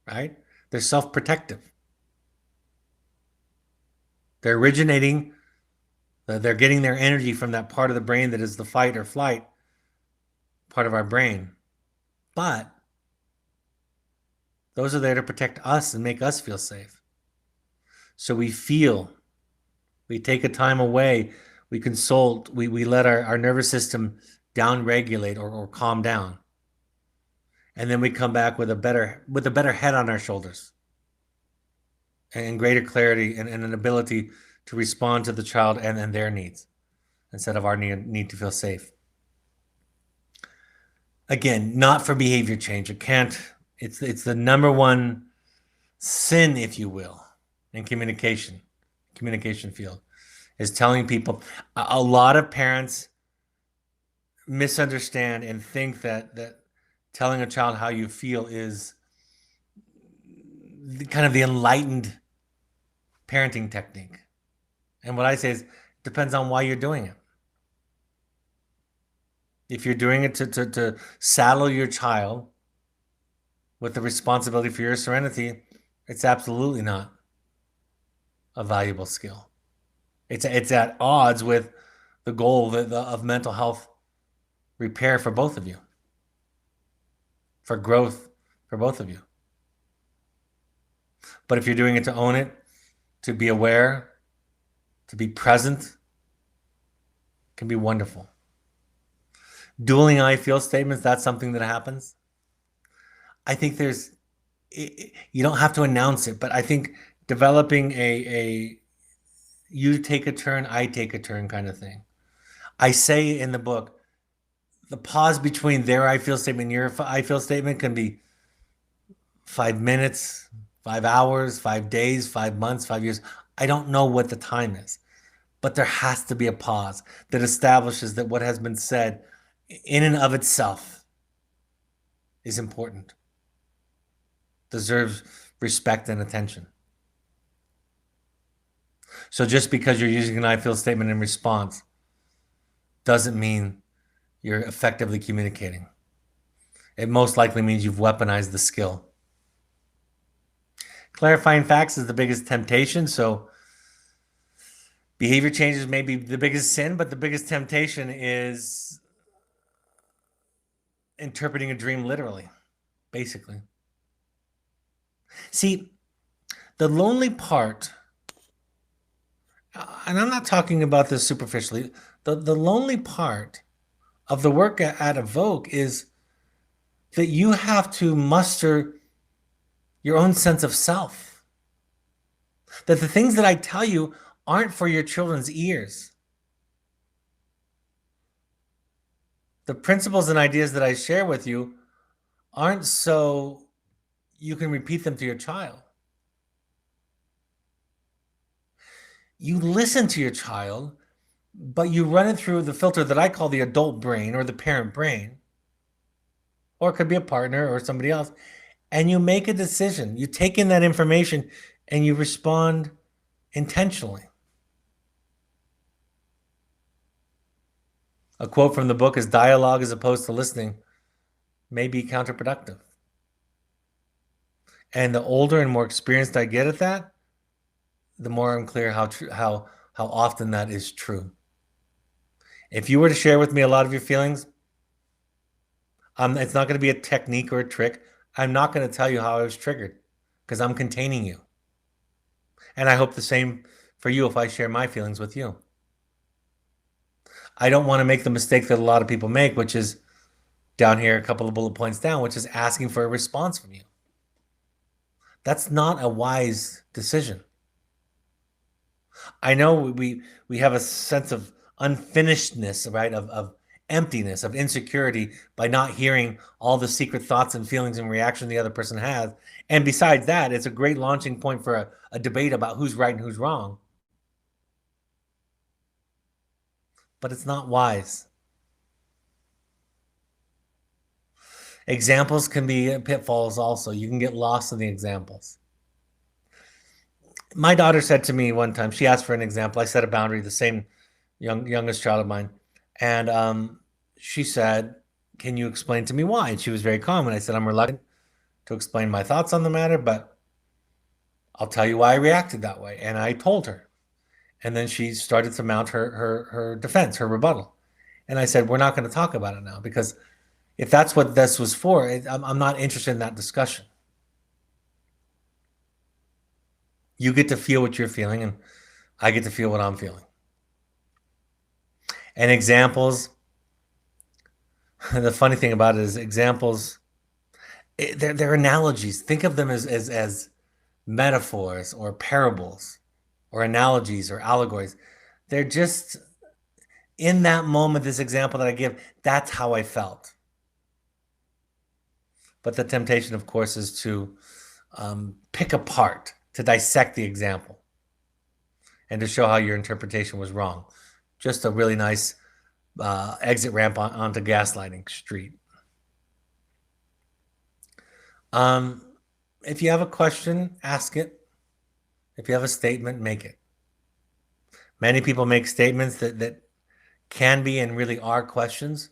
Speaker 1: right? They're self-protective. They're originating, they're getting their energy from that part of the brain that is the fight or flight part of our brain. But those are there to protect us and make us feel safe. So we feel, we take a time away, we consult, we let our nervous system down-regulate or calm down. And then we come back with a better head on our shoulders and greater clarity and an ability to respond to the child and their needs instead of our need to feel safe. Again, not for behavior change. It's the number one sin, if you will, in communication field, is telling people. A lot of parents misunderstand and think that telling a child how you feel is kind of the enlightened parenting technique. And what I say is, it depends on why you're doing it. If you're doing it to saddle your child with the responsibility for your serenity, it's absolutely not a valuable skill. It's at odds with the goal of mental health repair for both of you, for growth for both of you. But if you're doing it to own it, to be aware, to be present, can be wonderful. Dueling I feel statements, that's something that happens. I think you don't have to announce it, but I think developing a you take a turn, I take a turn kind of thing. I say in the book, the pause between their I feel statement and your I feel statement can be 5 minutes, 5 hours, 5 days, 5 months, 5 years. I don't know what the time is, but there has to be a pause that establishes that what has been said in and of itself is important, deserves respect and attention. So just because you're using an I feel statement in response doesn't mean you're effectively communicating. It most likely means you've weaponized the skill. Clarifying facts is the biggest temptation. So behavior changes may be the biggest sin, but the biggest temptation is interpreting a dream literally, basically. See, the lonely part, and I'm not talking about this superficially, the lonely part of the work at Evoke is that you have to muster your own sense of self. That the things that I tell you aren't for your children's ears. The principles and ideas that I share with you aren't so you can repeat them to your child. You listen to your child, but you run it through the filter that I call the adult brain or the parent brain, or it could be a partner or somebody else, and you make a decision. You take in that information and you respond intentionally. A quote from the book is dialogue as opposed to listening may be counterproductive. And the older and more experienced I get at that, the more I'm clear how often that is true. If you were to share with me a lot of your feelings, it's not going to be a technique or a trick. I'm not going to tell you how I was triggered because I'm containing you. And I hope the same for you if I share my feelings with you. I don't want to make the mistake that a lot of people make, which is down here, a couple of bullet points down, which is asking for a response from you. That's not a wise decision. I know we have a sense of unfinishedness, right? Of emptiness, of insecurity by not hearing all the secret thoughts and feelings and reaction the other person has. And besides that, it's a great launching point for a debate about who's right and who's wrong. But it's not wise. Examples can be pitfalls also. You can get lost in the examples. My daughter said to me one time, she asked for an example. I set a boundary, the same youngest child of mine. And she said, can you explain to me why? And she was very calm. And I said, I'm reluctant to explain my thoughts on the matter, but I'll tell you why I reacted that way. And I told her. And then she started to mount her defense, her rebuttal. And I said, we're not going to talk about it now because if that's what this was for, I'm not interested in that discussion. You get to feel what you're feeling, and I get to feel what I'm feeling. And examples, the funny thing about it is examples, they're analogies. Think of them as metaphors or parables or analogies or allegories. They're just, in that moment, this example that I give, that's how I felt. But the temptation, of course, is to pick apart, to dissect the example, and to show how your interpretation was wrong. Just a really nice exit ramp onto gaslighting street. If you have a question, ask it. If you have a statement, make it. Many people make statements that can be and really are questions.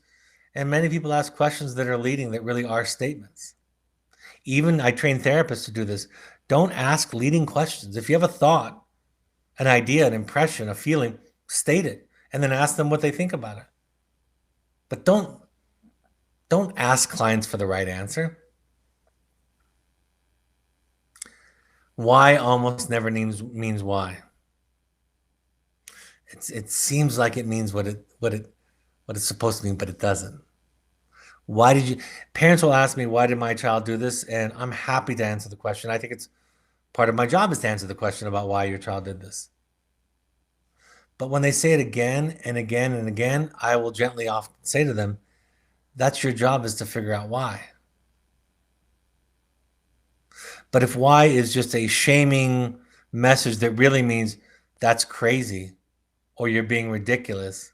Speaker 1: And many people ask questions that are leading that really are statements. Even I train therapists to do this. Don't ask leading questions. If you have a thought, an idea, an impression, a feeling, state it and then ask them what they think about it. But don't ask clients for the right answer. Why almost never means why. It seems like it means what it's supposed to mean, but it doesn't. Why did you? Parents will ask me, why did my child do this? And I'm happy to answer the question. I think it's part of my job is to answer the question about why your child did this. But when they say it again and again and again, I will gently often say to them, that's your job, is to figure out why. But if why is just a shaming message that really means that's crazy or you're being ridiculous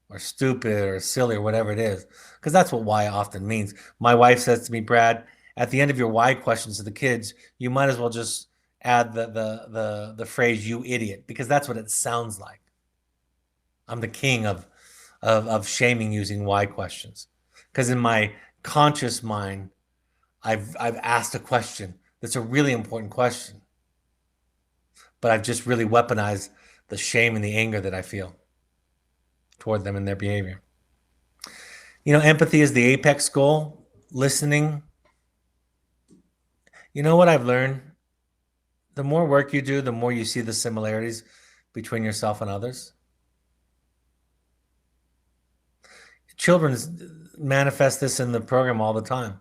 Speaker 1: or stupid or silly or whatever it is, because that's what why often means. My wife says to me, Brad, at the end of your why questions to the kids, you might as well just add the phrase "you idiot," because that's what it sounds like. I'm the king of shaming using why questions, because in my conscious mind, I've asked a question that's a really important question, but I've just really weaponized the shame and the anger that I feel toward them and their behavior. Empathy is the apex goal. Listening. You know what I've learned? The more work you do, the more you see the similarities between yourself and others. Children manifest this in the program all the time.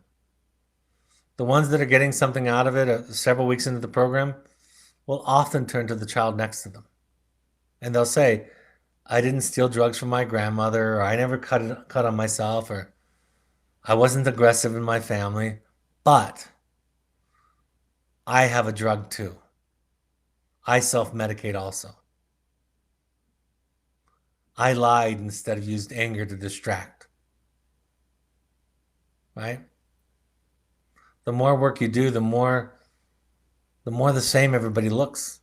Speaker 1: The ones that are getting something out of it several weeks into the program will often turn to the child next to them. And they'll say, I didn't steal drugs from my grandmother, or I never cut on myself, or I wasn't aggressive in my family, but I have a drug too. I self-medicate also. I lied instead of used anger to distract. Right? The more work you do, the more the same everybody looks.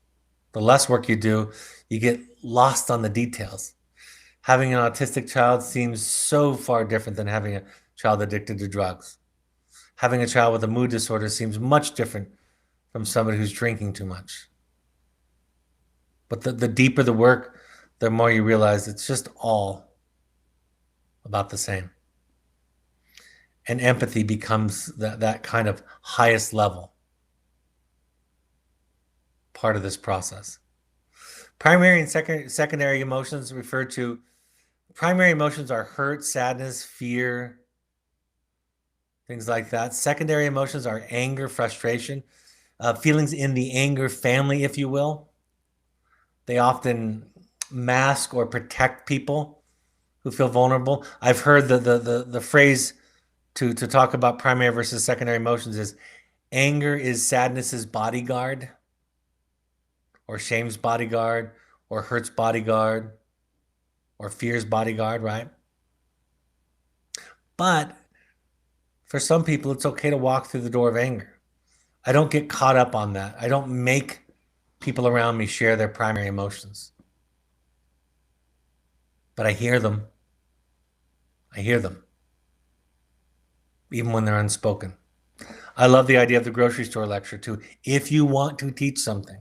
Speaker 1: The less work you do, you get lost on the details. Having an autistic child seems so far different than having a child addicted to drugs. Having a child with a mood disorder seems much different from somebody who's drinking too much. But the deeper the work, the more you realize it's just all about the same. And empathy becomes that kind of highest level part of this process. Primary and secondary emotions refer to primary emotions are hurt, sadness, fear, things like that. Secondary emotions are anger, frustration, feelings in the anger family, if you will. They often mask or protect people who feel vulnerable. I've heard the phrase to talk about primary versus secondary emotions is anger is sadness's bodyguard, or shame's bodyguard, or hurt's bodyguard, or fear's bodyguard, right? But for some people, it's okay to walk through the door of anger. I don't get caught up on that. I don't make people around me share their primary emotions. But I hear them. I hear them, even when they're unspoken. I love the idea of the grocery store lecture too. If you want to teach something,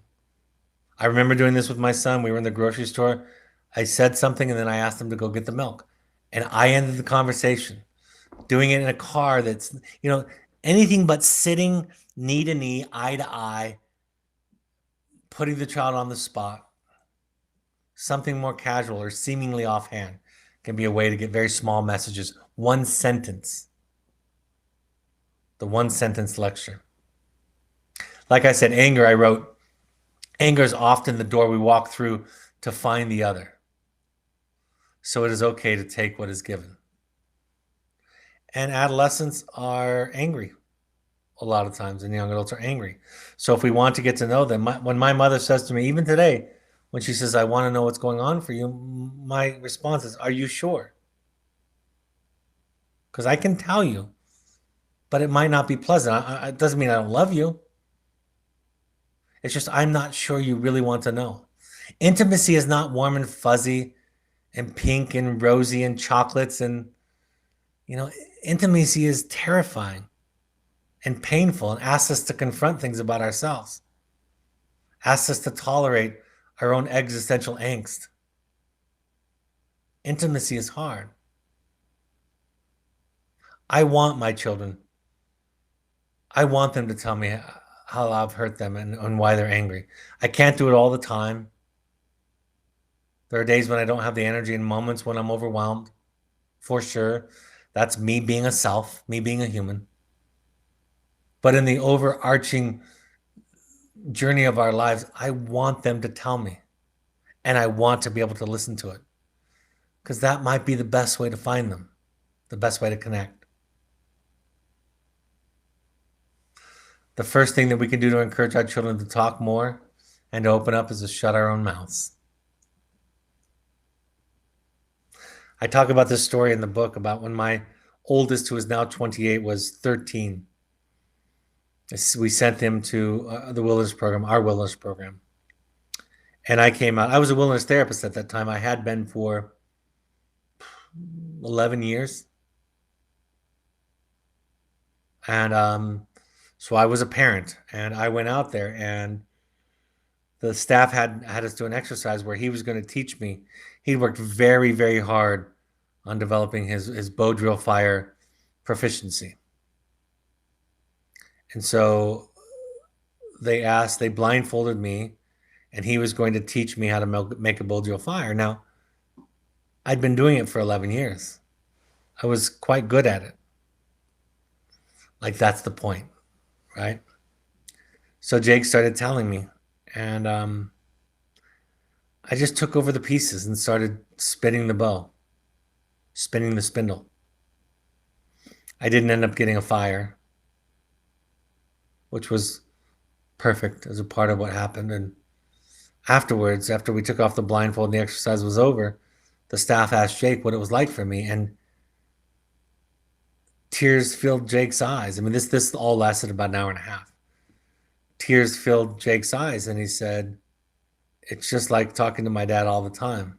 Speaker 1: I remember doing this with my son. We were in the grocery store. I said something and then I asked him to go get the milk. And I ended the conversation doing it in a car that's, anything but sitting knee to knee, eye to eye, putting the child on the spot. Something more casual or seemingly offhand can be a way to get very small messages. One sentence. The one sentence lecture. Like I said, anger, I wrote, anger is often the door we walk through to find the other. So it is okay to take what is given. And adolescents are angry a lot of times, and young adults are angry. So if we want to get to know them, when my mother says to me, even today, when she says, I want to know what's going on for you, my response is, are you sure? Because I can tell you, but it might not be pleasant. It doesn't mean I don't love you. It's just I'm not sure you really want to know. Intimacy is not warm and fuzzy and pink and rosy and chocolates. And, intimacy is terrifying and painful and asks us to confront things about ourselves, asks us to tolerate our own existential angst. Intimacy is hard. I want my children, I want them to tell me how I've hurt them and why they're angry. I can't do it all the time. There are days when I don't have the energy and moments when I'm overwhelmed, for sure. That's me being a self, me being a human. But in the overarching journey of our lives, I want them to tell me, and I want to be able to listen to it because that might be the best way to find them, the best way to connect. The first thing that we can do to encourage our children to talk more and to open up is to shut our own mouths. I talk about this story in the book about when my oldest, who is now 28, was 13. We sent him to the wilderness program, our wilderness program. And I came out. I was a wilderness therapist at that time. I had been for 11 years. And so I was a parent, and I went out there, and the staff had us do an exercise where he was going to teach me. He worked very, very hard on developing his bow drill fire proficiency. And so they blindfolded me, and he was going to teach me how to make a bow drill fire. Now, I'd been doing it for 11 years. I was quite good at it. Like, that's the point, right? So Jake started telling me, and I just took over the pieces and started spinning the bow, spinning the spindle. I didn't end up getting a fire, which was perfect as a part of what happened. And afterwards, after we took off the blindfold and the exercise was over, the staff asked Jake what it was like for me, and tears filled Jake's eyes. I mean, this all lasted about an hour and a half. Tears filled Jake's eyes, and he said, "It's just like talking to my dad all the time.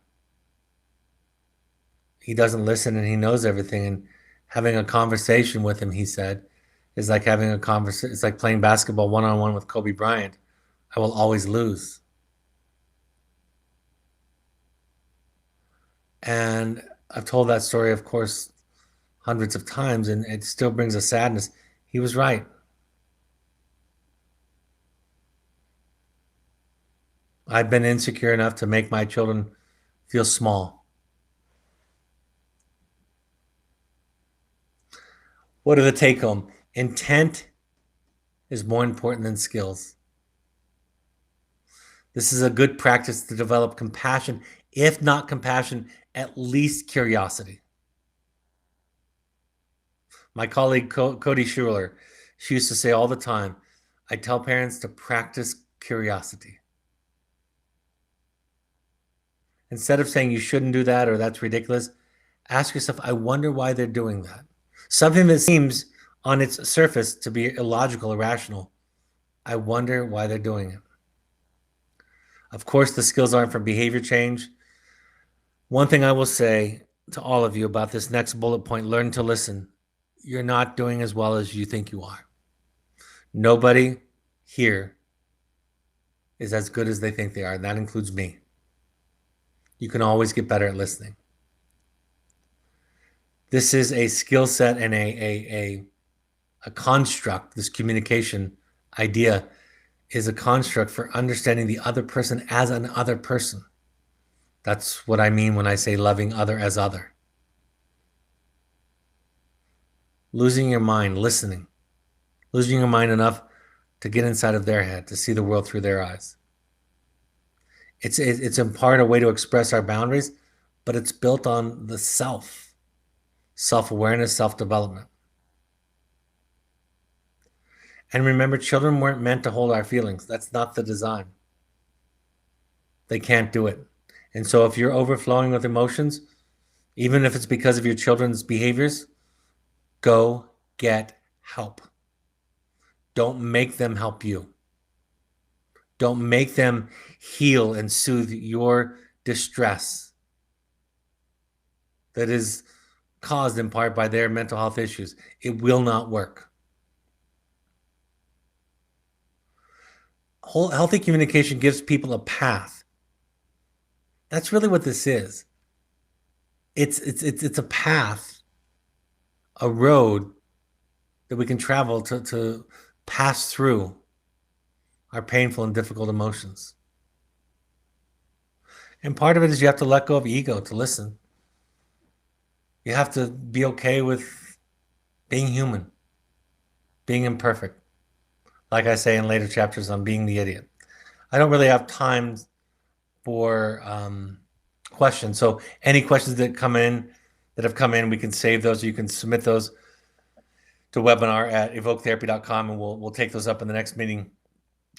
Speaker 1: He doesn't listen and he knows everything. And having a conversation with him," he said, "is like having a conversation. It's like playing basketball one-on-one with Kobe Bryant. I will always lose." And I've told that story, of course, hundreds of times, and it still brings a sadness. He was right. I've been insecure enough to make my children feel small. What are the take home? Intent is more important than skills. This is a good practice to develop compassion, if not compassion, at least curiosity. My colleague Cody Schuler, she used to say all the time, I tell parents to practice curiosity. Instead of saying you shouldn't do that or that's ridiculous, ask yourself, I wonder why they're doing that. Something that seems on its surface to be illogical, irrational. I wonder why they're doing it. Of course, the skills aren't for behavior change. One thing I will say to all of you about this next bullet point, learn to listen. You're not doing as well as you think you are. Nobody here is as good as they think they are, and that includes me. You can always get better at listening. This is a skill set and a construct. This communication idea is a construct for understanding the other person as an other person. That's what I mean when I say loving other as other. Losing your mind, listening. Losing your mind enough to get inside of their head, to see the world through their eyes. It's in part a way to express our boundaries, but it's built on the self-awareness, self-development. And remember, children weren't meant to hold our feelings. That's not the design. They can't do it. And so if you're overflowing with emotions, even if it's because of your children's behaviors, go get help. Don't make them help you. Don't make them heal and soothe your distress that is caused in part by their mental health issues. It will not work. Healthy communication gives people a path. That's really what this is. It's a path, a road that we can travel to pass through our painful and difficult emotions. And part of it is you have to let go of ego to listen. You have to be okay with being human, being imperfect. Like I say in later chapters, I'm being the idiot. I don't really have time for questions. So any questions that have come in, we can save those. You can submit those to webinar at evoketherapy.com, and we'll take those up in the next meeting.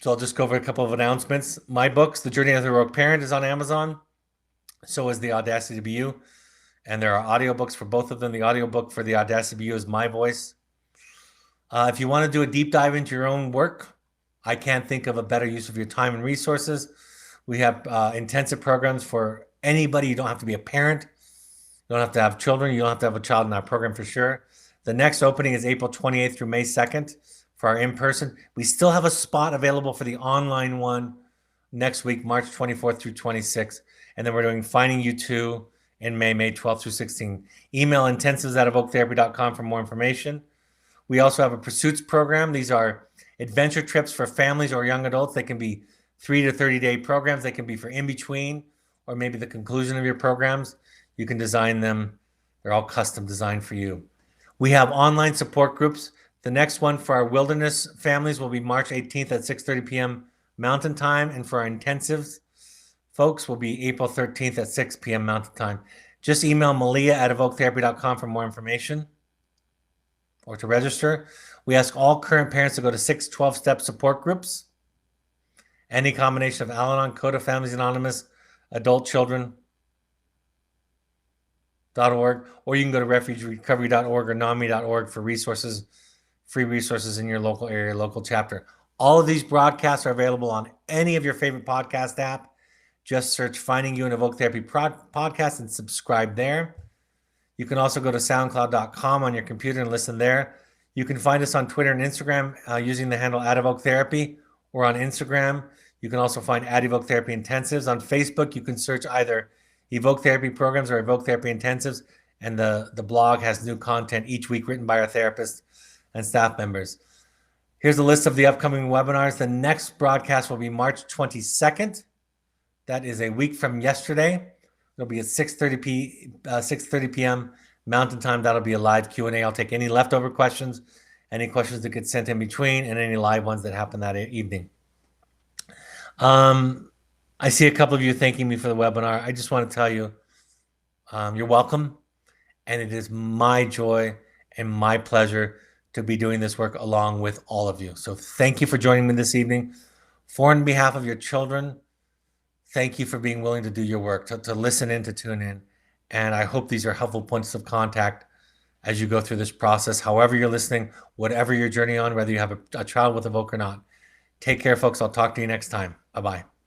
Speaker 1: So I'll just go over a couple of announcements. My books, The Journey of the Heroic Parent, is on Amazon. So is The Audacity to Be You. And there are audiobooks for both of them. The audiobook for The Audacity to Be You is my voice. If you want to do a deep dive into your own work, I can't think of a better use of your time and resources. We have intensive programs for anybody. You don't have to be a parent. You don't have to have children. You don't have to have a child in our program for sure. The next opening is April 28th through May 2nd for our in-person. We still have a spot available for the online one next week, March 24th through 26th. And then we're doing Finding You 2 in May 12th through 16th. Email intensives@evoketherapy.com for more information. We also have a Pursuits program. These are adventure trips for families or young adults. They can be 3 to 30-day programs. They can be for in between or maybe the conclusion of your programs. You can design them. They're all custom designed for you. We have online support groups. The next one for our wilderness families will be March 18th at 6:30 p.m. Mountain Time. And for our intensives folks will be April 13th at 6 p.m. Mountain Time. Just email malia@evoketherapy.com for more information or to register. We ask all current parents to go to 6 12-step support groups. Any combination of Al-Anon, Code of Families Anonymous, Adult Children.org, or you can go to refugerecovery.org or NAMI.org for resources, free resources in your local area, local chapter. All of these broadcasts are available on any of your favorite podcast app. Just search Finding You and Evoke Therapy podcast and subscribe there. You can also go to soundcloud.com on your computer and listen there. You can find us on Twitter and Instagram using the handle @EvokeTherapy, or on Instagram. You can also find @EvokeTherapy Intensives. On Facebook, you can search either Evoke Therapy Programs or Evoke Therapy Intensives, and the blog has new content each week written by our therapists and staff members. Here's a list of the upcoming webinars. The next broadcast will be March 22nd. That is a week from yesterday. It'll be at 6:30 p.m. Mountain Time. That'll be a live Q&A. I'll take any leftover questions, any questions that get sent in between, and any live ones that happen that evening. I see a couple of you thanking me for the webinar. I just want to tell you, you're welcome, and it is my joy and my pleasure to be doing this work along with all of you. So thank you for joining me this evening. On behalf of your children, thank you for being willing to do your work, to listen in, to tune in. And I hope these are helpful points of contact as you go through this process, however you're listening, whatever your journey on, whether you have a child with Evoke or not. Take care, folks. I'll talk to you next time. Bye-bye.